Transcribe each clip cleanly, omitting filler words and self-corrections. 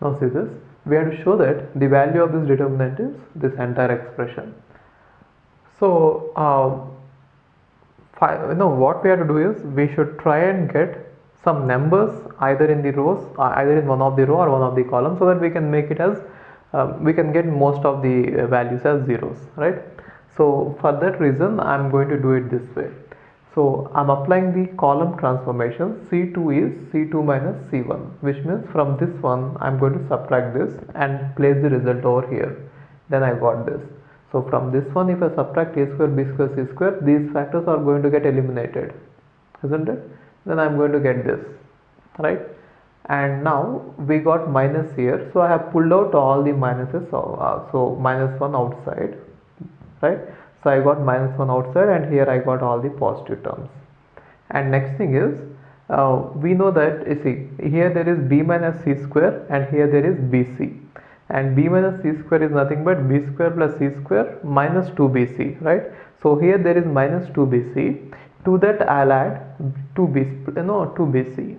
Now see this, we have to show that the value of this determinant is this entire expression. So what we have to do is we should try and get some numbers either in the rows, either in one of the row or one of the columns, so that we can make it as we can get most of the values as zeros, right? So for that reason I am going to do it this way. So I am applying the column transformation. C2 is C2 minus C1, which means from this one I am going to subtract this and place the result over here. Then I got this. So from this one, if I subtract a square, b square, c square, these factors are going to get eliminated, isn't it? Then I'm going to get this, right? And now we got minus here, so I have pulled out all the minuses, so minus 1 outside, right? So I got minus 1 outside, and here I got all the positive terms. And next thing is, we know that, you see, here there is b minus c square, and here there is bc. And b minus c square is nothing but b square plus c square minus 2bc, right? So here there is minus 2bc. To that I'll add 2bc.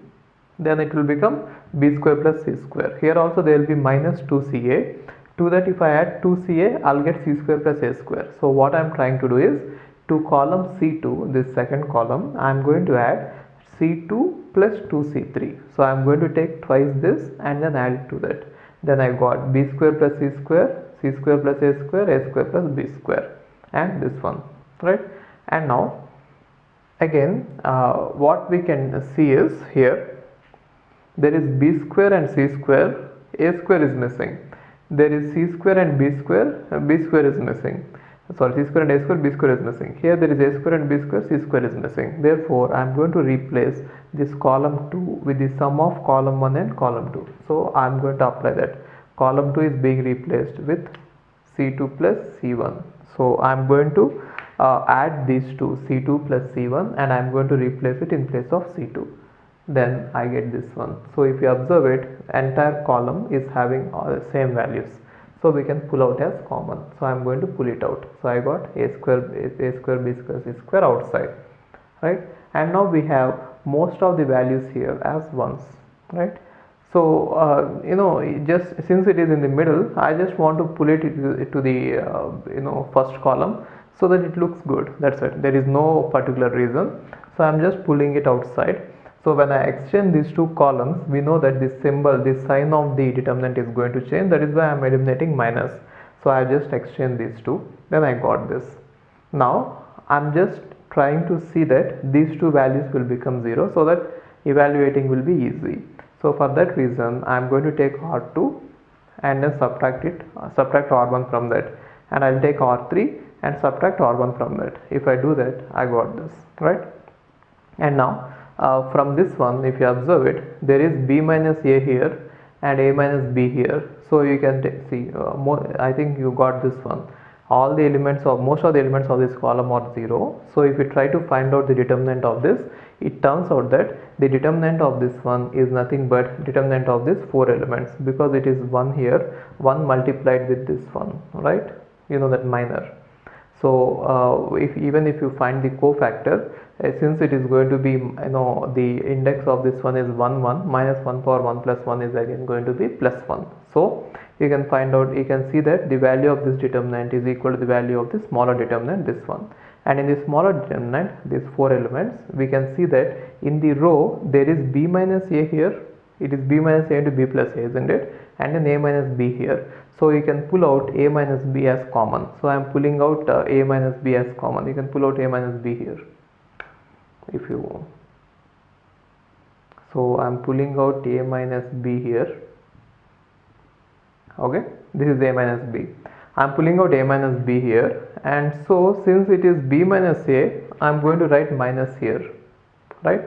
Then it will become b square plus c square. Here also there will be minus 2ca. To that, if I add 2ca, I'll get c square plus a square. So what I'm trying to do is, to column C2, this second column, I'm going to add C2 plus 2c3. So I'm going to take twice this and then add it to that. Then I got b square plus c square plus a square plus b square, and this one, right? And now again, what we can see is, here there is b square and c square, a square is missing. There is c square and b square is missing. Sorry, c square and a square, b square is missing. Here there is a square and b square, c square is missing. Therefore, I am going to replace this column 2 with the sum of column 1 and column 2. So I am going to apply that. Column 2 is being replaced with c2 plus c1. So I am going to add these two, c2 plus c1, and I am going to replace it in place of c2. Then I get this one. So if you observe it, entire column is having all the same values, so we can pull out as common. So I am going to pull it out. So I got a square, b square, c square outside, right? And now we have most of the values here as ones, right? So just since it is in the middle, I just want to pull it to the first column, so that it looks good. That's it. There is no particular reason. So I'm just pulling it outside. So when I exchange these two columns, we know that this symbol, this sign of the determinant is going to change. That is why I am eliminating minus. So I just exchange these two. Then I got this. Now I'm just trying to see that these two values will become 0, so that evaluating will be easy. So for that reason, I am going to take R2 and then subtract R1 from that, and I'll take R3 and subtract R1 from that. If I do that, I got this, right? And now from this one, if you observe it, there is b minus a here and a minus b here. So you can see, I think you got this one. All the elements of, most of the elements of this column are 0. So if you try to find out the determinant of this, it turns out that the determinant of this one is nothing but determinant of this 4 elements, because it is 1 here, 1 multiplied with this one, right? You know that minor. So even if you find the cofactor, since it is going to be, the index of this one is 1 1, minus 1 power 1 plus 1 is again going to be plus 1. So you can find out, you can see that the value of this determinant is equal to the value of the smaller determinant, this one. And in the smaller determinant, these 4 elements, we can see that in the row there is b minus a here. It is b minus a into b plus a, isn't it? And then a minus b here. So you can pull out a minus b as common. So I am pulling out a minus b as common. You can pull out a minus b here if you want. So I am pulling out a minus b here. Okay, this is a minus b. I am pulling out a minus b here, and so since it is b minus a, I am going to write minus here, right?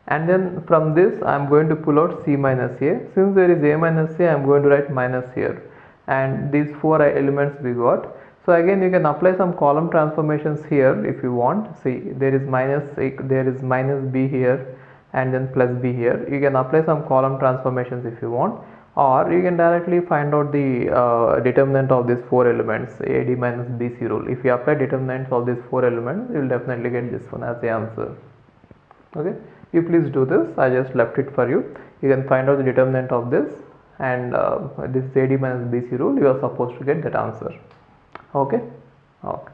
And then from this I am going to pull out c minus a. Since there is a minus a, I am going to write minus here, and these 4 elements we got. So again you can apply some column transformations here if you want. See, there is minus b here and then plus b here. You can apply some column transformations if you want, or you can directly find out the determinant of these 4 elements, AD minus BC rule. If you apply determinants of these 4 elements, you will definitely get this one as the answer. Okay, you please do this. I just left it for you. You can find out the determinant of this and this is AD minus BC rule, you are supposed to get that answer. Okay. Okay.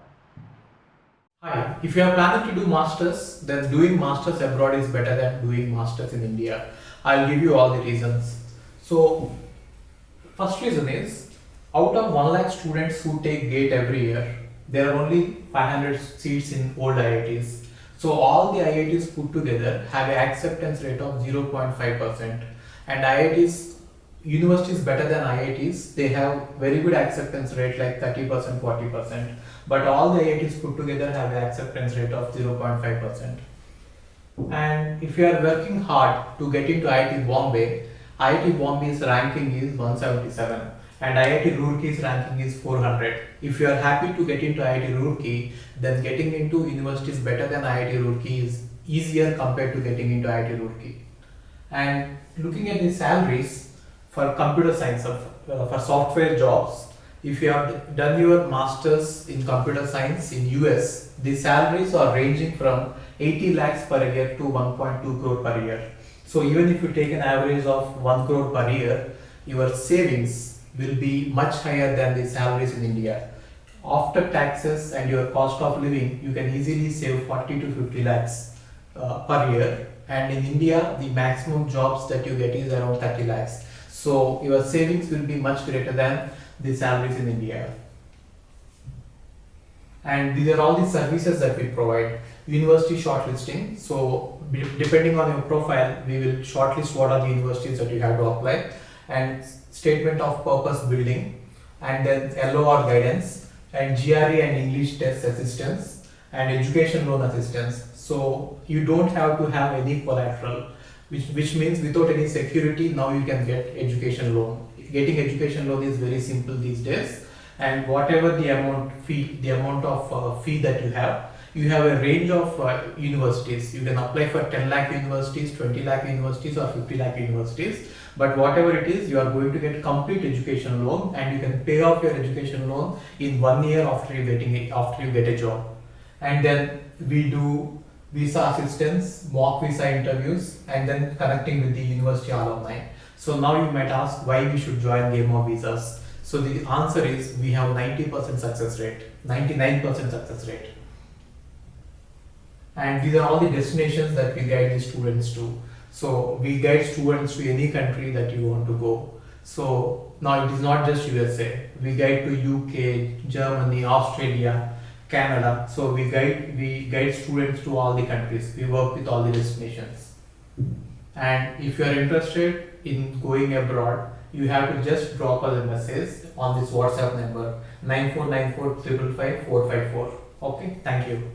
Hi, if you are planning to do masters, then doing masters abroad is better than doing masters in India. I'll give you all the reasons. So, first reason is, out of 1 lakh students who take GATE every year, there are only 500 seats in old IITs. So all the IITs put together have an acceptance rate of 0.5%, and IITs, universities better than IITs, they have very good acceptance rate like 30%, 40%, but all the IITs put together have an acceptance rate of 0.5%. And if you are working hard to get into IIT Bombay's ranking is 177 and IIT Roorkey's ranking is 400. If you are happy to get into IIT Roorkey, then getting into universities better than IIT Roorkey is easier compared to getting into IIT Roorkey. And looking at the salaries for computer science, for software jobs, if you have done your masters in computer science in US, the salaries are ranging from 80 lakhs per year to 1.2 crore per year. So even if you take an average of 1 crore per year, your savings will be much higher than the salaries in India. After taxes and your cost of living, you can easily save 40 to 50 lakhs per year. And in India, the maximum jobs that you get is around 30 lakhs. So your savings will be much greater than the salaries in India. And these are all the services that we provide. University shortlisting. So depending on your profile, we will shortlist what are the universities that you have to apply, and statement of purpose building, and then LOR guidance, and GRE and English test assistance, and education loan assistance. So you don't have to have any collateral, which means without any security, now you can get education loan. Getting education loan is very simple these days, and whatever the amount of fee that you have a range of universities. You can apply for 10 lakh universities, 20 lakh universities, or 50 lakh universities. But whatever it is, you are going to get complete education loan, and you can pay off your education loan in 1 year after you get a job. And then we do visa assistance, mock visa interviews, and then connecting with the university alumni. So now you might ask why we should join Game of Visas. So the answer is we have 90% success rate, 99% success rate. And these are all the destinations that we guide the students to. So we guide students to any country that you want to go. So now it is not just USA. We guide to UK, Germany, Australia, Canada. So we guide students to all the countries. We work with all the destinations. And if you are interested in going abroad, you have to just drop us a message on this WhatsApp number 9494 555 454. Okay, thank you.